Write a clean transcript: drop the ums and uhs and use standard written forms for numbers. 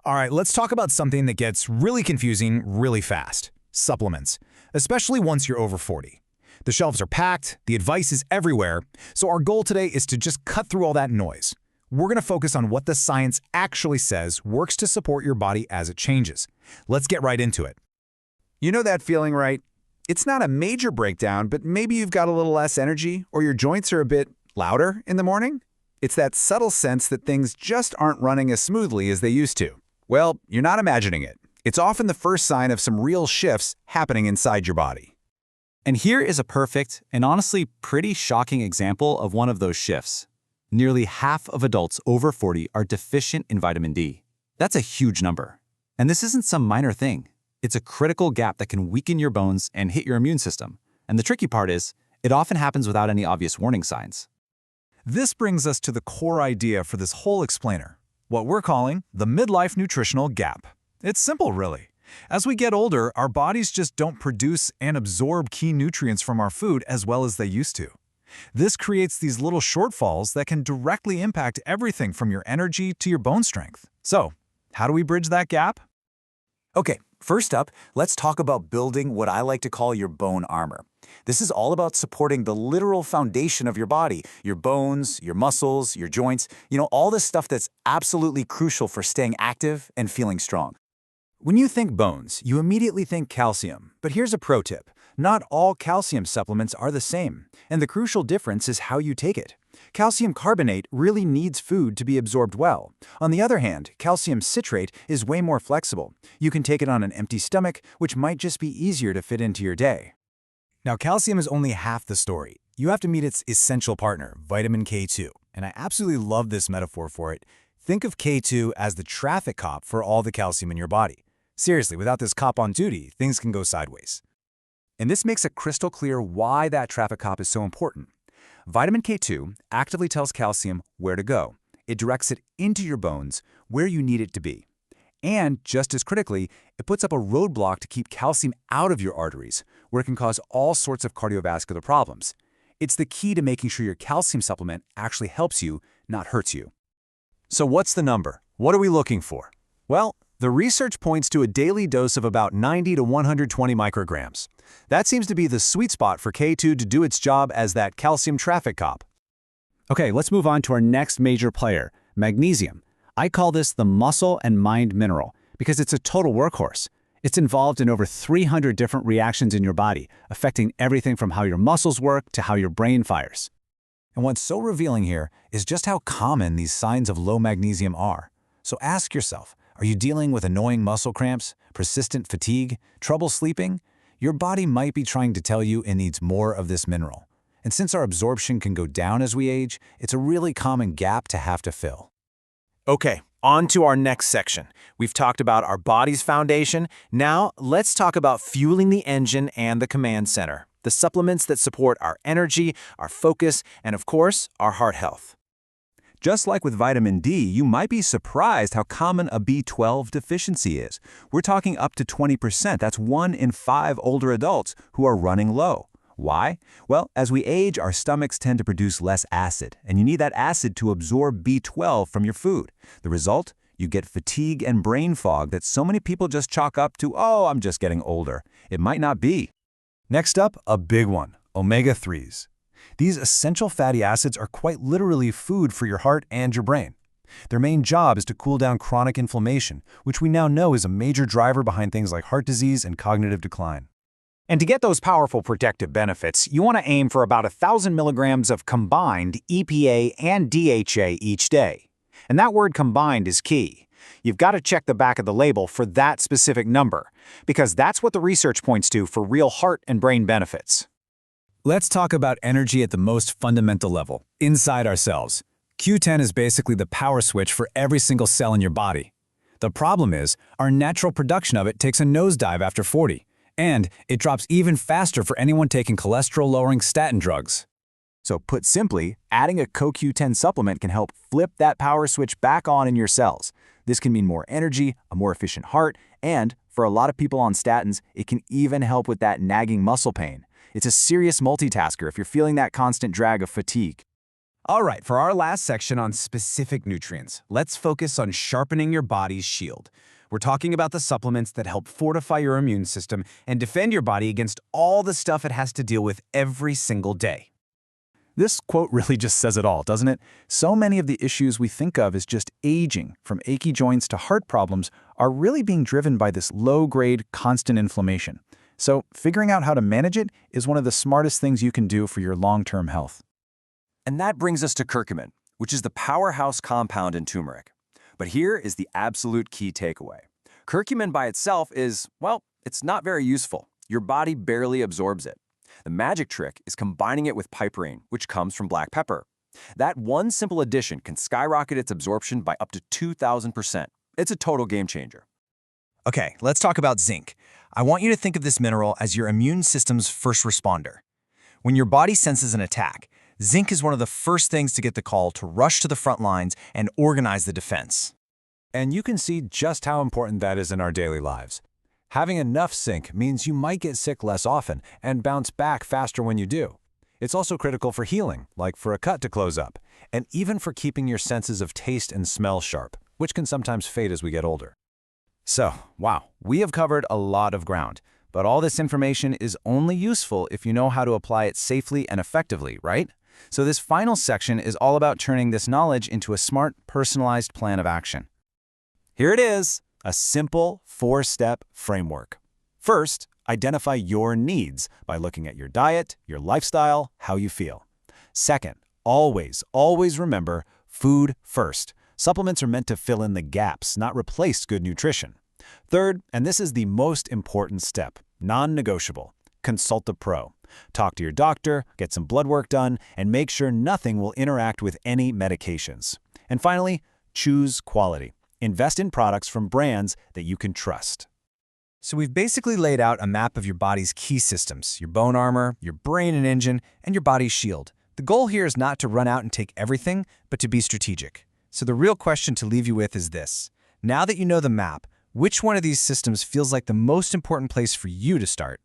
All right, let's talk about something that gets really confusing really fast. Supplements, especially once you're over 40. The shelves are packed, the advice is everywhere, so our goal today is to just cut through all that noise. We're going to focus on what the science actually says works to support your body as it changes. Let's get right into it. You know that feeling, right? It's not a major breakdown, but maybe you've got a little less energy or your joints are a bit louder in the morning. It's that subtle sense that things just aren't running as smoothly as they used to. Well, you're not imagining it. It's often the first sign of some real shifts happening inside your body. And here is a perfect and honestly pretty shocking example of one of those shifts. Nearly half of adults over 40 are deficient in vitamin D. That's a huge number. And this isn't some minor thing. It's a critical gap that can weaken your bones and hit your immune system. And the tricky part is, it often happens without any obvious warning signs. This brings us to the core idea for this whole explainer, what we're calling the midlife nutritional gap. It's simple, really. As we get older, our bodies just don't produce and absorb key nutrients from our food as well as they used to. This creates these little shortfalls that can directly impact everything from your energy to your bone strength. So, how do we bridge that gap? Okay, first up, let's talk about building what I like to call your bone armor. This is all about supporting the literal foundation of your body, your bones, your muscles, your joints, all this stuff that's absolutely crucial for staying active and feeling strong. When you think bones, you immediately think calcium. But here's a pro tip. Not all calcium supplements are the same, and the crucial difference is how you take it. Calcium carbonate really needs food to be absorbed well. On the other hand, calcium citrate is way more flexible. You can take it on an empty stomach, which might just be easier to fit into your day. Now, calcium is only half the story. You have to meet its essential partner, vitamin K2. And I absolutely love this metaphor for it. Think of K2 as the traffic cop for all the calcium in your body. Seriously, without this cop on duty, things can go sideways. And this makes it crystal clear why that traffic cop is so important. Vitamin K2 actively tells calcium where to go. It directs it into your bones, where you need it to be. And, just as critically, it puts up a roadblock to keep calcium out of your arteries, where it can cause all sorts of cardiovascular problems. It's the key to making sure your calcium supplement actually helps you, not hurts you. So what's the number? What are we looking for? Well, the research points to a daily dose of about 90 to 120 micrograms. That seems to be the sweet spot for K2 to do its job as that calcium traffic cop. Okay, let's move on to our next major player, magnesium. I call this the muscle and mind mineral because it's a total workhorse. It's involved in over 300 different reactions in your body, affecting everything from how your muscles work to how your brain fires. And what's so revealing here is just how common these signs of low magnesium are. So ask yourself, are you dealing with annoying muscle cramps, persistent fatigue, trouble sleeping? Your body might be trying to tell you it needs more of this mineral. And since our absorption can go down as we age, it's a really common gap to have to fill. Okay, on to our next section. We've talked about our body's foundation. Now, let's talk about fueling the engine and the command center, the supplements that support our energy, our focus, and of course, our heart health. Just like with vitamin D, you might be surprised how common a B12 deficiency is. We're talking up to 20%. That's 1 in 5 older adults who are running low. Why? Well, as we age, our stomachs tend to produce less acid, and you need that acid to absorb B12 from your food. The result? You get fatigue and brain fog that so many people just chalk up to, oh, I'm just getting older. It might not be. Next up, a big one, omega-3s. These essential fatty acids are quite literally food for your heart and your brain. Their main job is to cool down chronic inflammation, which we now know is a major driver behind things like heart disease and cognitive decline. And to get those powerful protective benefits, you want to aim for about 1,000 milligrams of combined EPA and DHA each day. And that word combined is key. You've got to check the back of the label for that specific number, because that's what the research points to for real heart and brain benefits. Let's talk about energy at the most fundamental level, inside our cells. Q10 is basically the power switch for every single cell in your body. The problem is, our natural production of it takes a nosedive after 40. And it drops even faster for anyone taking cholesterol-lowering statin drugs. So put simply, adding a CoQ10 supplement can help flip that power switch back on in your cells. This can mean more energy, a more efficient heart, and for a lot of people on statins, it can even help with that nagging muscle pain. It's a serious multitasker if you're feeling that constant drag of fatigue. All right, for our last section on specific nutrients, let's focus on sharpening your body's shield. We're talking about the supplements that help fortify your immune system and defend your body against all the stuff it has to deal with every single day. This quote really just says it all, doesn't it? So many of the issues we think of as just aging, from achy joints to heart problems, are really being driven by this low-grade, constant inflammation. So figuring out how to manage it is one of the smartest things you can do for your long-term health. And that brings us to curcumin, which is the powerhouse compound in turmeric. But here is the absolute key takeaway. Curcumin by itself is, well, it's not very useful. Your body barely absorbs it. The magic trick is combining it with piperine, which comes from black pepper. That one simple addition can skyrocket its absorption by up to 2,000%. It's a total game changer. Okay, let's talk about zinc. I want you to think of this mineral as your immune system's first responder. When your body senses an attack, zinc is one of the first things to get the call to rush to the front lines and organize the defense. And you can see just how important that is in our daily lives. Having enough zinc means you might get sick less often and bounce back faster when you do. It's also critical for healing, like for a cut to close up, and even for keeping your senses of taste and smell sharp, which can sometimes fade as we get older. So, wow, we have covered a lot of ground, but all this information is only useful if you know how to apply it safely and effectively, right? So this final section is all about turning this knowledge into a smart, personalized plan of action. Here it is, a simple 4-step framework. First, identify your needs by looking at your diet, your lifestyle, how you feel. Second, always remember food first. Supplements are meant to fill in the gaps, not replace good nutrition. Third, and this is the most important step, non-negotiable, consult a pro. Talk to your doctor, get some blood work done, and make sure nothing will interact with any medications. And finally, choose quality. Invest in products from brands that you can trust. So we've basically laid out a map of your body's key systems, your bone armor, your brain and engine, and your body's shield. The goal here is not to run out and take everything, but to be strategic. So the real question to leave you with is this. Now that you know the map, which one of these systems feels like the most important place for you to start?